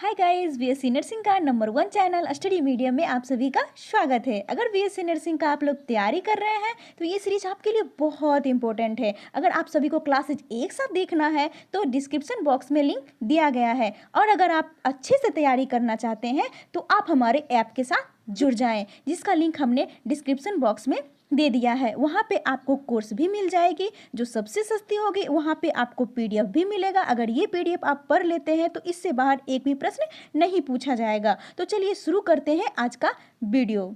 Hi guys, BSc nursing का number 1 channel study medium में आप सभी का स्वागत है। अगर बीएससी नर्सिंग का आप लोग तैयारी कर रहे हैं तो ये सीरीज आपके लिए बहुत इंपॉर्टेंट है। अगर आप सभी को क्लासेज एक साथ देखना है तो डिस्क्रिप्शन बॉक्स में लिंक दिया गया है, और अगर आप अच्छे से तैयारी करना चाहते हैं तो आप हमारे ऐप के साथ जुड़ जाएं, जिसका लिंक हमने डिस्क्रिप्शन बॉक्स में दे दिया है। वहाँ पे आपको कोर्स भी मिल जाएगी जो सबसे सस्ती होगी। वहाँ पे आपको पीडीएफ भी मिलेगा। अगर ये पीडीएफ आप पढ़ लेते हैं तो इससे बाहर एक भी प्रश्न नहीं पूछा जाएगा। तो चलिए शुरू करते हैं आज का वीडियो।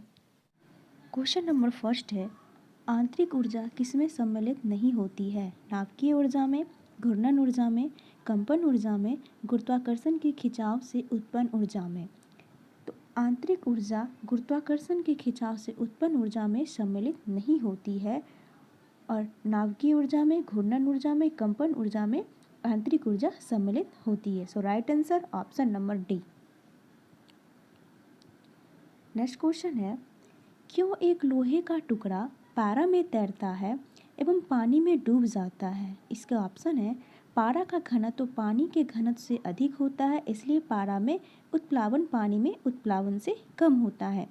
क्वेश्चन नंबर फर्स्ट है, आंतरिक ऊर्जा किसमें सम्मिलित नहीं होती है? नाभिकीय ऊर्जा में, घूर्णन ऊर्जा में, कंपन ऊर्जा में, गुरुत्वाकर्षण के खिंचाव से उत्पन्न ऊर्जा में। तो आंतरिक ऊर्जा गुरुत्वाकर्षण के खिंचाव से उत्पन्न ऊर्जा में सम्मिलित नहीं होती है, और नाभिकीय ऊर्जा में, घूर्णन ऊर्जा में, कंपन ऊर्जा में आंतरिक ऊर्जा सम्मिलित होती है। So right answer option number D. Next question है, क्यों एक लोहे का टुकड़ा पारा में तैरता है एवं पानी में डूब जाता है? इसका ऑप्शन है, पारा का घनत्व पानी के घनत्व से अधिक होता है, इसलिए पारा में उत्प्लावन पानी में उत्प्लावन से कम होता है।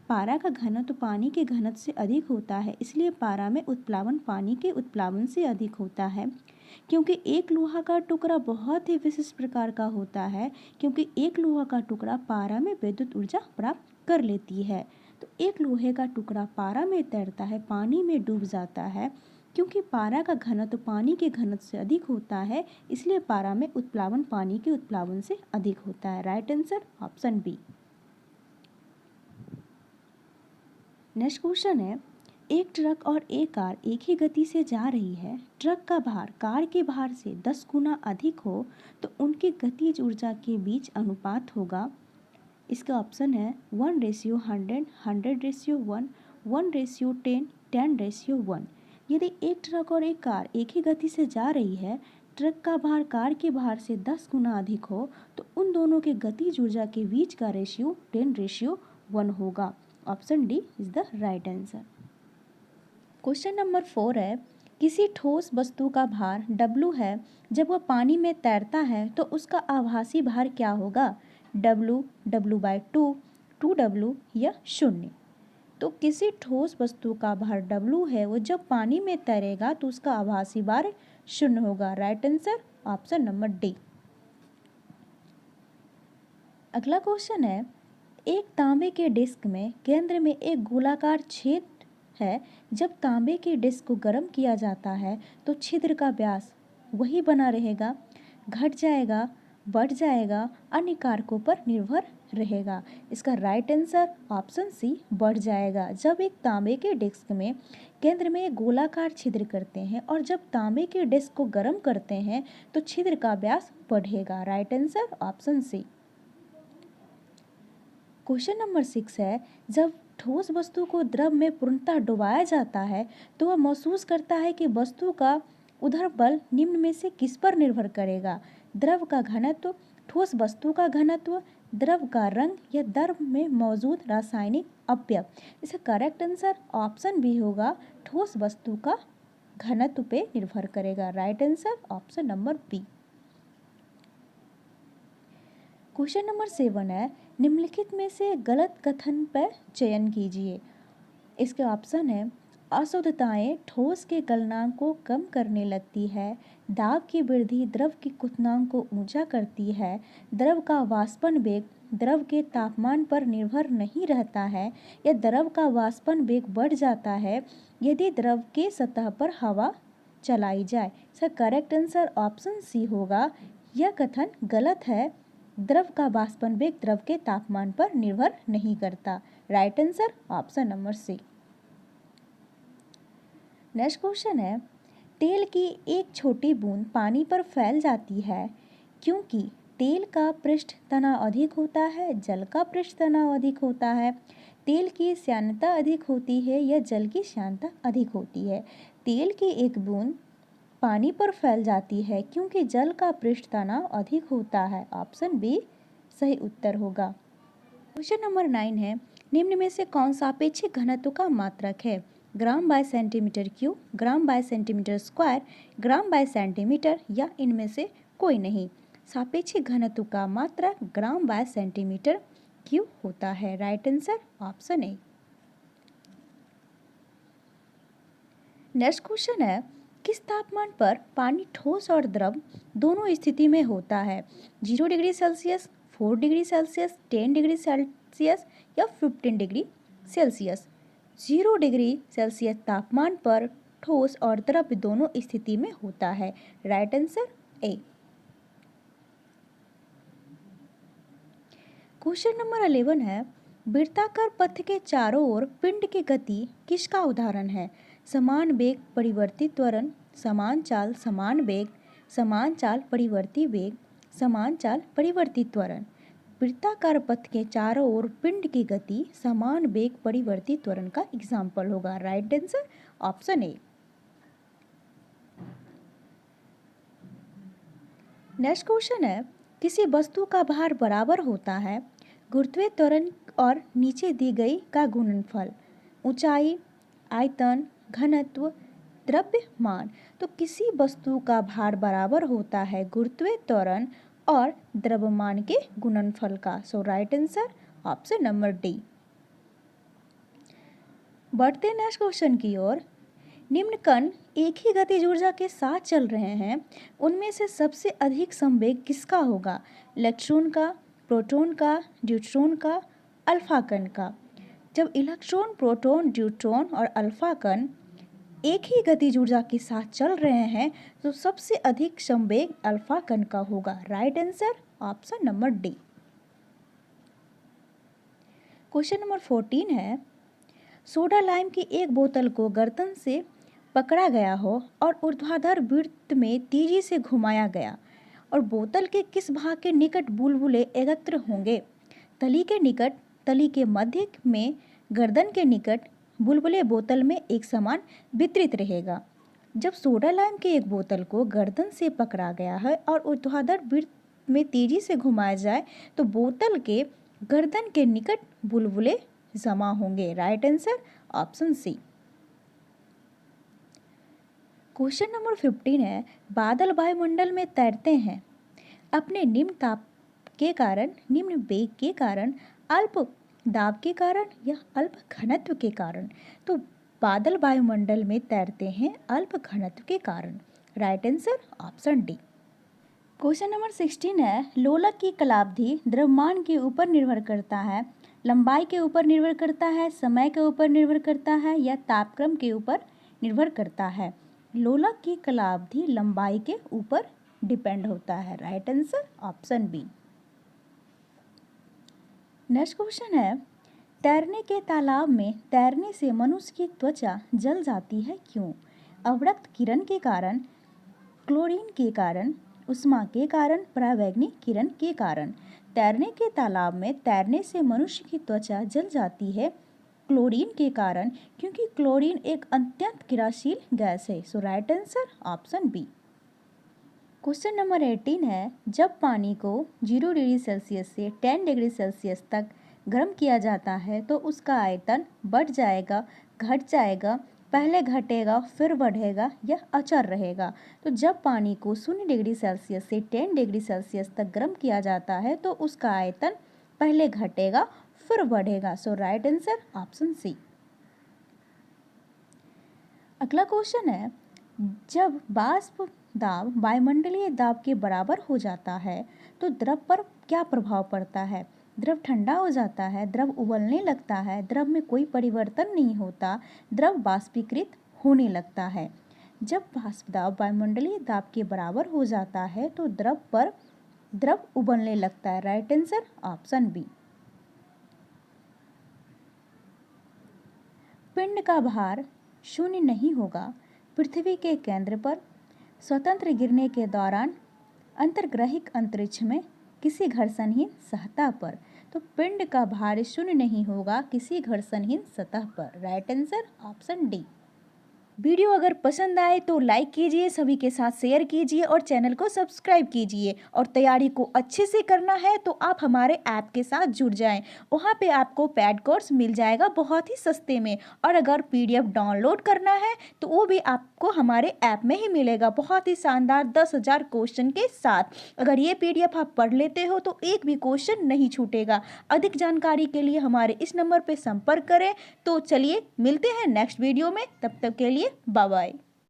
पारा का घनत्व पानी के घनत्व से अधिक होता है, इसलिए पारा में उत्प्लावन पानी के उत्प्लावन से अधिक होता है। क्योंकि एक लोहा का टुकड़ा बहुत ही विशिष्ट प्रकार का होता है, क्योंकि एक लोहा का टुकड़ा पारा में विद्युत ऊर्जा प्राप्त कर लेती है। तो एक लोहे का टुकड़ा पारा में तैरता है, पानी में डूब जाता है, क्योंकि पारा का घनत्व पानी के घनत्व से अधिक होता है, इसलिए पारा में उत्प्लावन पानी के उत्प्लावन से अधिक होता है। Right answer option B. Next question है, एक ट्रक और एक कार एक ही गति से जा रही है। ट्रक का भार कार के भार से 10 गुना अधिक हो तो उनकी गतिज ऊर्जा के बीच अनुपात होगा। इसका ऑप्शन है 1:100, 100:1, 1:10, 10:1। यदि एक ट्रक और एक कार एक ही गति से जा रही है, ट्रक का भार कार के भार से 10 गुना अधिक हो तो उन दोनों के गतिज ऊर्जा के बीच का रेशियो 10:1 होगा। Option D is the right answer. Question number 4 है, किसी ठोस वस्तु का भार W है, जब वह पानी में तैरता है तो उसका आभासी भार क्या होगा? W, W/2, 2W या 0? तो किसी ठोस वस्तु का भार W है, वो जब पानी में तैरेगा तो उसका आभासी भार 0 होगा। Right answer option number D. अगला क्वेश्चन है, एक तांबे के डिस्क में केंद्र में एक गोलाकार छेद है। जब तांबे के डिस्क को गर्म किया जाता है तो छिद्र का व्यास वही बना रहेगा, घट जाएगा, बढ़ जाएगा, अन्य कारकों पर निर्भर रहेगा। इसका राइट आंसर ऑप्शन सी, बढ़ जाएगा। जब एक तांबे के डिस्क में केंद्र में एक गोलाकार छिद्र करते हैं और जब तांबे के डिस्क को गर्म करते हैं तो छिद्र का व्यास बढ़ेगा। Right answer option C. Question number 6 है, जब ठोस वस्तु को द्रव में पूर्णतः डुबाया जाता है तो वह महसूस करता है कि वस्तु का उधर बल निम्न में से किस पर निर्भर करेगा? द्रव का घनत्व, ठोस वस्तु का घनत्व, द्रव का रंग या द्रव में मौजूद रासायनिक अवयव? इसका करेक्ट आंसर ऑप्शन बी होगा, ठोस वस्तु का घनत्व पे निर्भर करेगा। Right answer option number B. Question number 7 है, निम्नलिखित में से गलत कथन पर चयन कीजिए। इसके ऑप्शन है, अशुद्धताएं ठोस के गलनांक को कम करने लगती है, दाब की वृद्धि द्रव के क्वथनांक को ऊंचा करती है, द्रव का वाष्पन वेग द्रव के तापमान पर निर्भर नहीं रहता है, या द्रव का वाष्पन वेग बढ़ जाता है यदि द्रव के सतह पर हवा चलाई जाए। इसका करेक्ट आंसर ऑप्शन सी होगा, यह कथन गलत है। द्रव का वाष्पन वेग द्रव के तापमान पर निर्भर नहीं करता। Right answer option number C. Next question है, तेल की एक छोटी बूंद पानी पर फैल जाती है क्योंकि तेल का पृष्ठ तनाव अधिक होता है, जल का पृष्ठ तनाव अधिक होता है, तेल की श्यानता अधिक होती है या जल की श्यानता अधिक होती है? तेल की एक बूंद पानी पर फैल जाती है क्योंकि जल का पृष्ठ तनाव अधिक होता है। ऑप्शन बी सही उत्तर होगा। क्वेश्चन नंबर 9 है, निम्न में से कौन सा अपेक्षित घनत्व का मात्रक है? ग्राम बाय सेंटीमीटर क्यूब, ग्राम बाय सेंटीमीटर स्क्वायर, ग्राम बाय सेंटीमीटर या इनमें से कोई नहीं? सापेक्षिक घनत्व का मात्रक ग्राम बाय सेंटीमीटर क्यूब होता है। Right answer option A. Next question है, किस तापमान पर पानी ठोस और द्रव दोनों स्थिति में होता है? 0 degree Celsius, 4 degree Celsius, 10 degree Celsius या 15 डिग्री सेल्सियस? 0 डिग्री सेल्सियस तापमान पर ठोस और द्रव दोनों स्थिति में होता है। Right answer A. Question number 11 है, वृत्ताकार पथ के चारों ओर पिंड की गति किसका उदाहरण है? समान वेग परिवर्तित त्वरण, समान चाल समान वेग, समान चाल परिवर्ती वेग, समान चाल परिवर्तित त्वरण। वृत्ताकार पथ के चारों ओर पिंड की गति समान वेग परिवर्तित त्वरण का एग्जाम्पल होगा। Right answer option A. Next question है, किसी वस्तु का भार बराबर होता है गुरुत्वीय त्वरण और नीचे दी गई का गुणनफल। ऊंचाई, आयतन, घनत्व, द्रव्यमान। तो किसी वस्तु का भार बराबर होता है गुरुत्वीय त्वरण और द्रव्यमान के गुणनफल का। So right answer option number D. बढ़ते नेक्स्ट क्वेश्चन की ओर। निम्न कण एक ही गतिज ऊर्जा के साथ चल रहे हैं, उनमें से सबसे अधिक संवेग किसका होगा? इलेक्ट्रॉन का, प्रोटॉन का, न्यूट्रॉन का, अल्फा कण का? जब इलेक्ट्रॉन, प्रोटॉन, न्यूट्रॉन और अल्फा कण एक ही गतिज ऊर्जा के साथ चल रहे हैं तो सबसे अधिक संवेग अल्फा कण का होगा। Right answer option number D. Question number 14 है, सोडा लाइम की एक बोतल को गर्दन से पकड़ा गया हो और ऊर्ध्वाधर वृत्त में तेजी से घुमाया गया और बोतल के किस भाग के निकट बुलबुले एकत्र होंगे? तली के निकट, तली के मध्य में, गर्दन के निकट। बुलबुले बोतल में एक समान वितरित रहेगा। जब सोडा लाइम के एक बोतल को गर्दन से पकड़ा गया है और ऊर्ध्वाधर वृत्त में तेजी से घुमाया जाए तो बोतल के गर्दन के निकट बुलबुले जमा होंगे। Right answer option C. Question number 15 है, बादल वायुमंडल में तैरते हैं अपने निम्न ताप के कारण, निम्न वेग के कारण, अल्प दाब के कारण या अल्प घनत्व के कारण? तो बादल वायुमंडल में तैरते हैं अल्प घनत्व के कारण। Right answer option D. Question number 16 है, लोलक की कलावधि द्रव्यमान के ऊपर निर्भर करता है, लंबाई के ऊपर निर्भर करता है, समय के ऊपर निर्भर करता है या तापक्रम के ऊपर निर्भर करता है? लोलक की कलावधि लंबाई के ऊपर डिपेंड होता है। Right answer option B. Next question है, तैरने के तालाब में तैरने से मनुष्य की त्वचा जल जाती है क्यों? अवरक्त किरण के कारण, क्लोरीन के कारण, उष्मा के कारण, परावैंगनी किरण के कारण? तैरने के तालाब में तैरने से मनुष्य की त्वचा जल जाती है क्लोरीन के कारण, क्योंकि क्लोरीन एक अत्यंत क्रियाशील गैस है। So right answer option B. Question number 18 है, जब पानी को 0 डिग्री सेल्सियस से 10 डिग्री सेल्सियस तक गर्म किया जाता है तो उसका आयतन बढ़ जाएगा, घट जाएगा, पहले घटेगा फिर बढ़ेगा या अचर रहेगा? तो जब पानी को 0 डिग्री सेल्सियस से 10 डिग्री सेल्सियस तक गर्म किया जाता है तो उसका आयतन पहले घटेगा फिर बढ़ेगा। सो राइट आंसर ऑप्शन सी। अगला क्वेश्चन है, जब वाष्प दाब वायुमंडलीय दाब के बराबर हो जाता है तो द्रव पर क्या प्रभाव पड़ता है? द्रव ठंडा हो जाता है, द्रव उबलने लगता है, द्रव में कोई परिवर्तन नहीं होता, द्रव वाष्पीकृत होने लगता है। जब वाष्प दाब वायुमंडलीय दाब के बराबर हो जाता है तो द्रव उबलने लगता है। Right answer option B. पिंड का भार शून्य नहीं होगा पृथ्वी के केंद्र पर स्वतंत्र गिरने के दौरान अंतर्ग्रहिक अंतरिक्ष में किसी घर्षणहीन सतह पर। तो पिंड का भार शून्य नहीं होगा किसी घर्षणहीन सतह पर। Right answer option D. Video अगर पसंद आए तो लाइक कीजिए, सभी के साथ शेयर कीजिए और चैनल को सब्सक्राइब कीजिए। और तैयारी को अच्छे से करना है तो आप हमारे ऐप के साथ जुड़ जाएं। वहाँ पे आपको पैड कोर्स मिल जाएगा बहुत ही सस्ते में। और अगर पीडीएफ डाउनलोड करना है तो वो भी आपको हमारे ऐप में ही मिलेगा बहुत ही शानदार 10,000 क्वेश्चन के साथ। अगर ये पीडीएफ आप पढ़ लेते हो तो एक भी क्वेश्चन नहीं छूटेगा। अधिक जानकारी के लिए हमारे इस नंबर पर संपर्क करें। तो चलिए मिलते हैं नेक्स्ट वीडियो में, तब तक के लिए बाय बाय।